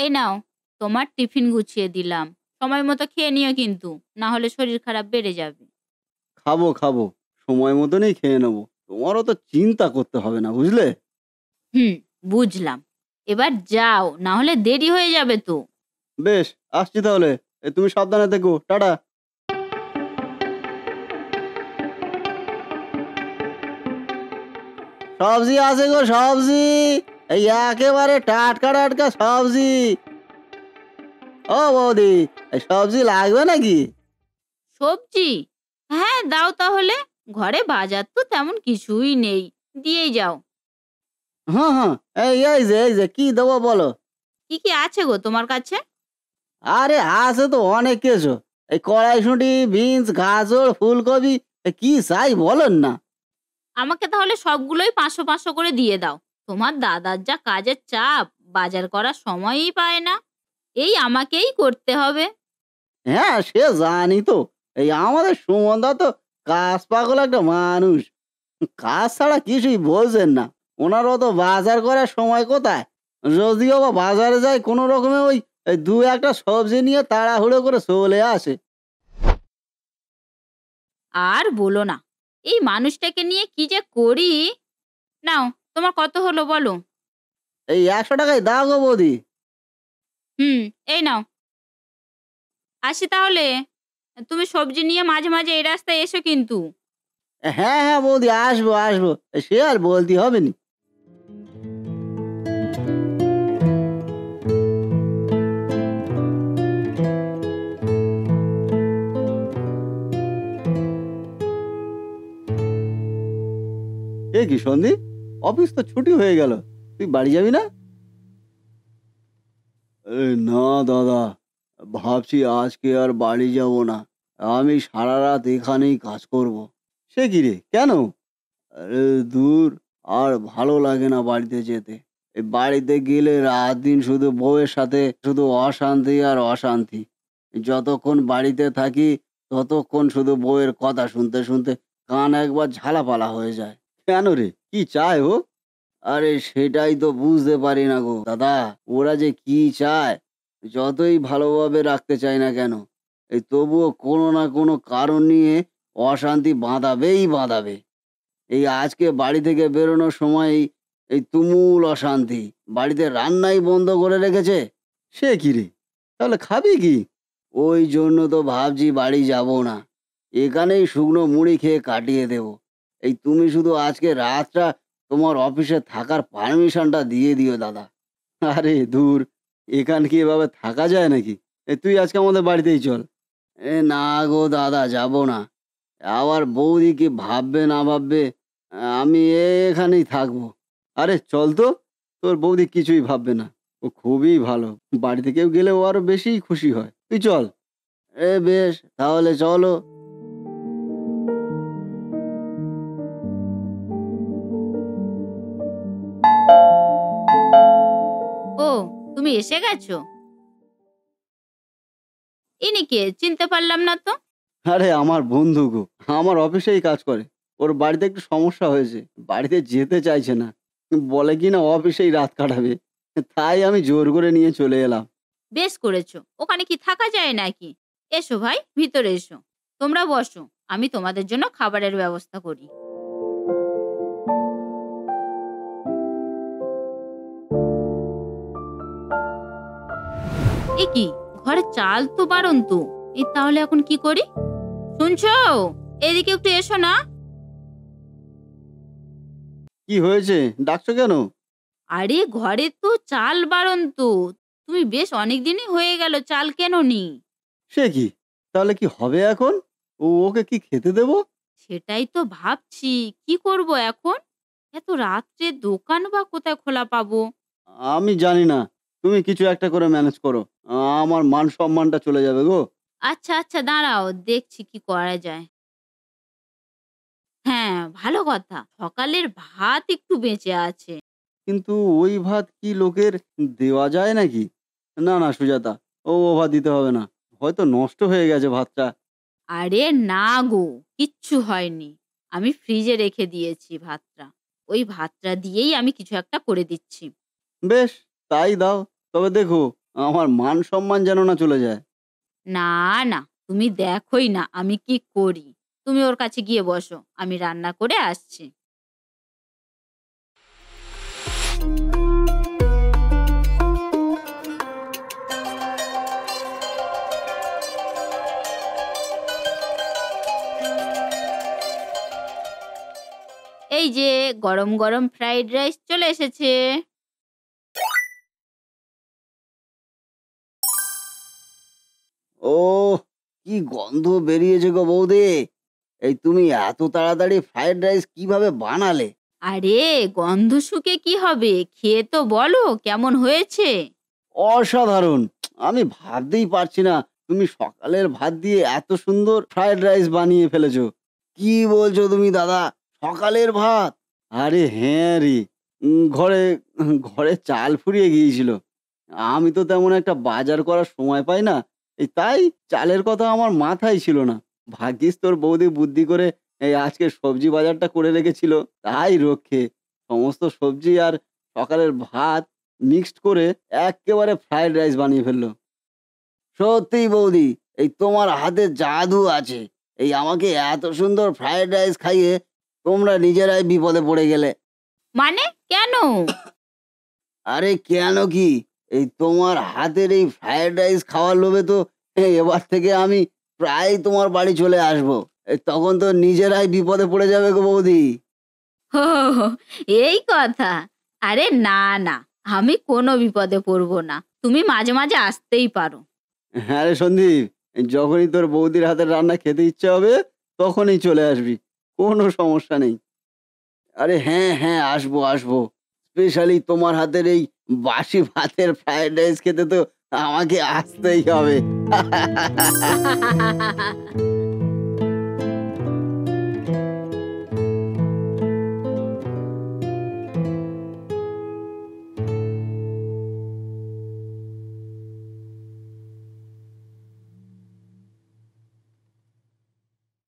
এই নাও, তোমার টিফিন গুছিয়ে দিলাম। সময় মতো খেয়ে নিও কিন্তু, না হলে শরীর খারাপ বেড়ে যাবে। খাবো খাবো, সময় মতনই খেয়ে নেবো। তোমারও তো চিন্তা করতে হবে না, বুঝলে? হুম, বুঝলাম। এবার যাও, না হলে দেরি হয়ে যাবে তো। বেশ, আসছি তাহলে। তুমি সাবধানে থেকো, টাটা। সবজি আছে গো, সবজি। এই একেবারে টাটকা টাটকা সবজি। ও বৌদি, এই সবজি লাগবে নাকি? সবজি? হ্যাঁ, দাও তাহলে। ঘরে বাজার তো তেমন কিছুই নেই, দিয়েই যাও। হ্যাঁ হ্যাঁ, এই যে কি দেবো বলো? কি কি আছে গো তোমার কাছে? আরে আছে তো অনেক কিছু। এই কড়াইশুঁটি, বিনস, গাজর, ফুলকপি, কি চাই বলেন না। আমাকে তাহলে সবগুলোই 500 500 করে দিয়ে দাও। তোমার দাদার যা কাজের চাপ, বাজার করার সময়ই পায় না। এই আমাকেই করতে হবে। হ্যাঁ, সে জানি তো। এই আমাদের সুমনদা তো কাজ পাগল একটা মানুষ। কাজ ছাড়া কিছুই বোঝেন না। ওনারও তো বাজার করার সময় কোথায়? যদিও বা বাজারে যায় কোনো রকমে ওই এই দু একটা সবজি নিয়ে তাড়াহুড়ো করে চলে আসে। আর বলো না, এই মানুষটাকে নিয়ে কি যে করি। নাও, তোমার কত হলো বলো? এই ১০০ টাকায় দাও গো বৌদি। হুম, এই নাও। আসি তাহলে। তুমি সবজি নিয়ে মাঝে মাঝে এই রাস্তায় এসো কিন্তু। হ্যাঁ হ্যাঁ বৌদি, আসবো আসবো। সে আর বলতে হবে নি। এ কি সন্দীপ, অফিস তো ছুটি হয়ে গেল, তুই বাড়ি যাবি না? না দাদা, ভাবছি আজকে আর বাড়ি যাব না। আমি সারা রাত এখানেই কাজ করব। সে কি রে, কেন? আরে দূর, আর ভালো লাগে না বাড়িতে যেতে। এই বাড়িতে গেলে রাত দিন শুধু বউয়ের সাথে শুধু অশান্তি আর অশান্তি। যতক্ষণ বাড়িতে থাকি ততক্ষণ শুধু বউয়ের কথা শুনতে শুনতে কান একবার ঝালাপালা হয়ে যায়। কেন রে, কি চায় ও? আরে সেটাই তো বুঝতে পারি না গো দাদা। ওরা যে কি চায়, যতই ভালোভাবে রাখতে চায় না কেন, এই তবুও কোনো না কোনো কারণ নিয়ে অশান্তি বাঁধাবেই বাঁধাবে। এই আজকে বাড়ি থেকে বেরোনোর সময় এই তুমুল অশান্তি। বাড়িতে রান্নাই বন্ধ করে রেখেছে। সে কি রে, তাহলে খাবি কি? ওই জন্য তো ভাবছি বাড়ি যাব না, এখানেই শুকনো মুড়ি খেয়ে কাটিয়ে দেব। এই তুমি শুধু আজকে রাতটা তোমার অফিসে থাকার পারমিশনটা দিয়ে দিও দাদা। আরে দূর, এখানে কি এভাবে থাকা যায় নাকি? তুই আজকে আমাদের বাড়িতেই চল। না গো দাদা, যাব না। আবার বৌদি কি ভাববে না ভাববে, আমি এখানেই থাকবো। আরে চল তো, তোর বৌদি কিছুই ভাববে না। ও খুবই ভালো। বাড়িতে কেউ গেলে ও আরো বেশিই খুশি হয়। তুই চল। বেশ, তাহলে চলো। ও, তুমি এসে গেছো? ইনি কে, চিনতে পারলাম না তো। আরে আমার বন্ধু গো, আমার অফিসেই কাজ করে। ওর বাড়িতে একটু সমস্যা হয়েছে, বাড়িতে যেতে চাইছে না। বলে কি না অফিসেই রাত কাটাবে। তাই আমি জোর করে নিয়ে চলে এলাম। বেশ করেছো। ওখানে কি থাকা যায় নাকি? এসো ভাই, ভিতরে এসো। তোমরা বসো, আমি তোমাদের জন্য খাবারের ব্যবস্থা করি। এ কি, ঘরে চাল তো বারন্ত। তাহলে এখন কি করি? শুনছো? এদিকে একটু এসো না। কি হয়েছে, ডাকছো কেন? আরে ঘরে তো চাল বারন্ত। তুমি বেশ অনেক দিনই হয়ে গেল চাল কেননি। সে কি, তাহলে কি হবে এখন? ওকে কি খেতে দেবো? সেটাই তো ভাবছি, কি করব এখন। এত রাত্রে দোকান বা কোথায় খোলা পাবো? আমি জানি না, তুমি কিছু একটা করে ম্যানেজ করো। আমার মান সম্মানটা চলে যাবে গো। আচ্ছা আচ্ছা, দাঁড়াও, দেখছি কি করা যায়। হ্যাঁ, ভালো কথা, সকালের ভাত একটু বেঁচে আছে। কিন্তু ওই ভাত কি লোকের দেওয়া যায় নাকি? না না সুজাতা, ও ভাত দিতে হবে না। হয়তো নষ্ট হয়ে গেছে ভাতটা। আরে না গো, কিচ্ছু হয়নি। আমি ফ্রিজে রেখে দিয়েছি ভাতটা। ওই ভাতটা দিয়েই আমি কিছু একটা করে দিচ্ছি। বেশ, তাই দাও। তবে দেখো, আমার মান সম্মান যেন না চলে যায়। না, না, তুমি দেখোই না আমি কি করি। তুমি ওর কাছে গিয়ে বসো। আমি রান্না করে আসছি। এই যে গরম, গরম ফ্রাইড রাইস চলে এসেছে। ওহ! কি গন্ধ বেরিয়েছে গো বৌদি! এই তুমি এত তাড়াতাড়ি ফ্রাইড রাইস কিভাবে বানালে? আরে গন্ধ শুকে কি হবে? খেয়ে তো বলো কেমন হয়েছে? অসাধারণ! আমি ভাবতেই পারছি না তুমি সকালের ভাত দিয়ে এত সুন্দর ফ্রাইড রাইস বানিয়ে ফেলেছো। কি বলছো তুমি দাদা? সকালের ভাত? আরে হ্যাঁ রে! ঘরে চাল ফুরিয়ে গিয়েছিল। আমি তো তেমন একটা বাজার করার সময় পাই না। তাই চালের কথা আমার মাথায় ছিল না। ভাগ্যিস তোর বৌদি বুদ্ধি করে এই আজকে সবজি বাজারটা করে রেখেছিল। তাই রক্ষে। সমস্ত সবজি আর সকালের ভাত মিক্সড করে এক্কেবারে ফ্রাইড রাইস বানিয়ে ফেললো। সত্যিই বৌদি, এই তোমার হাতে জাদু আছে। এই আমাকে এত সুন্দর ফ্রাইড রাইস খাইয়ে তোমরা নিজেরাই বিপদে পড়ে গেলে। মানে কেন? আরে কেন কি? এই তোমার হাতের এই ফ্রাইড রাইস খাওয়ার লোভে তো এবার থেকে আমি প্রায়ই তোমার বাড়ি চলে আসবো। তখন তো নিজেরাই বিপদে পড়ে যাবে গো বৌদি। হো, এই কথা। আরে না, না, আমি কোনো বিপদে পড়বো না। তুমি মাঝে, মাঝে আসতেই পারো। হ্যাঁ রে সন্দীপ, যখনই তোর বৌদির হাতের রান্না খেতে ইচ্ছে হবে তখনই চলে আসবি। কোনো সমস্যা নেই। আরে হ্যাঁ, হ্যাঁ, আসবো, আসবো। স্পেশালি তোমার হাতের এই বাসি ভাতের ফ্রাইড রাইস খেতে তো আমাকে আসতেই হবে।